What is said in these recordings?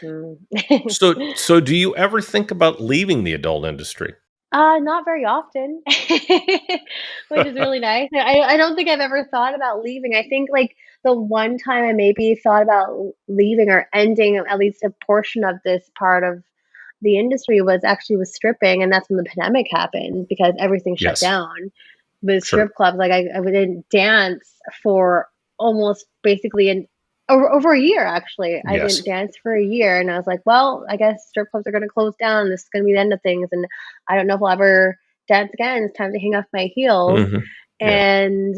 Mm. So do you ever think about leaving the adult industry? Not very often, which is really nice. I don't think I've ever thought about leaving. I think, like, the one time I maybe thought about leaving or ending at least a portion of this part of the industry was actually with stripping, and that's when the pandemic happened because everything shut Yes, down. With sure. strip clubs, like, I didn't dance for almost basically over a year, actually. I Yes. didn't dance for a year, and I was like, "Well, I guess strip clubs are gonna close down. This is gonna be the end of things, and I don't know if I'll ever dance again. It's time to hang off my heels." Mhm. Yeah. And,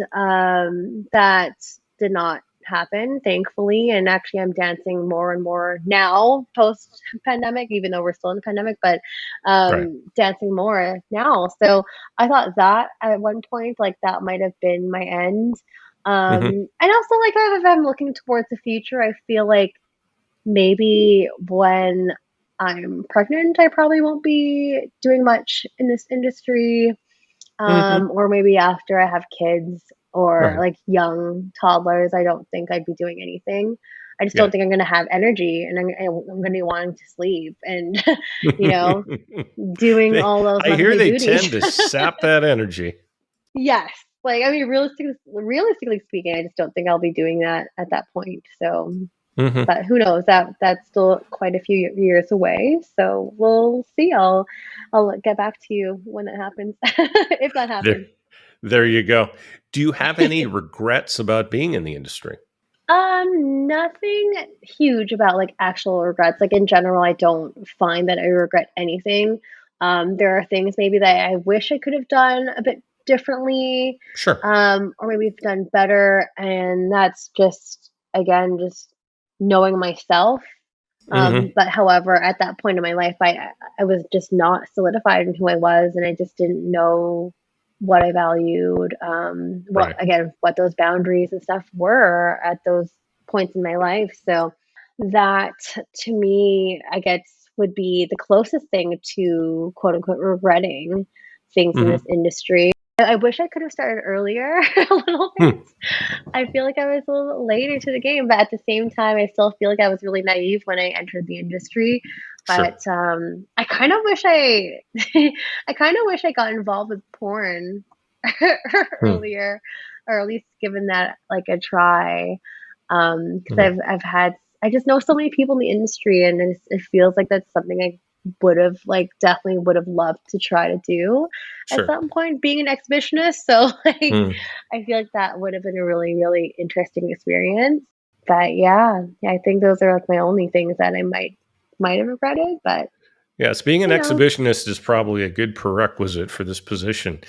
that did not happen, thankfully, and actually I'm dancing more and more now post-pandemic, even though we're still in the pandemic, but, Right. dancing more now. So, I thought that at one point, like, that might have been my end. Mhm. And also, like, if I'm looking towards the future, I feel like maybe when I'm pregnant, I probably won't be doing much in this industry, Mhm. or maybe after I have kids or, Right. like, young toddlers, I don't think I'd be doing anything. I just don't Yeah. think I'm gonna have energy, and I'm gonna be wanting to sleep and, you know, doing They all those I hear motherly they duties. tend to sap that energy. Yes. Like, I mean, realistically speaking, I just don't think I'll be doing that at that point, so Mhm. but who knows? That's still quite a few years away, so we'll see. I'll get back to you when that happens, if that There happens. there you go. Do you have any regrets about being in the industry? Nothing huge about, like, actual regrets. Like, in general, I don't find that I regret anything. There are things maybe that I wish I could have done a bit differently, Sure. or maybe have done better, and that's just, again, just knowing myself. Mhm. But however, at that point in my life, I was just not solidified in who I was, and I just didn't know what I valued, what Right. again, what those boundaries and stuff were at those points in my life. So that to me, I guess, would be the closest thing to quote unquote regretting things in this Mhm. industry. I wish I could have started earlier a little bit. Hmm. I feel like I was a little late into the game, but at the same time, I still feel like I was really naive when I entered the industry. Sure. But I kind of wish I kind of wish I got involved with porn Hmm. earlier, or at least given that like a try. Because Mhm. I've had I just know so many people in the industry, and it feels like that's something I would have like definitely would have loved to try to do at Sure. some point, being an exhibitionist. So like Mm. I feel like that would have been a really, really interesting experience. But yeah, I think those are like my only things that I might have regretted, but Yes, being an you know, exhibitionist is probably a good prerequisite for this position.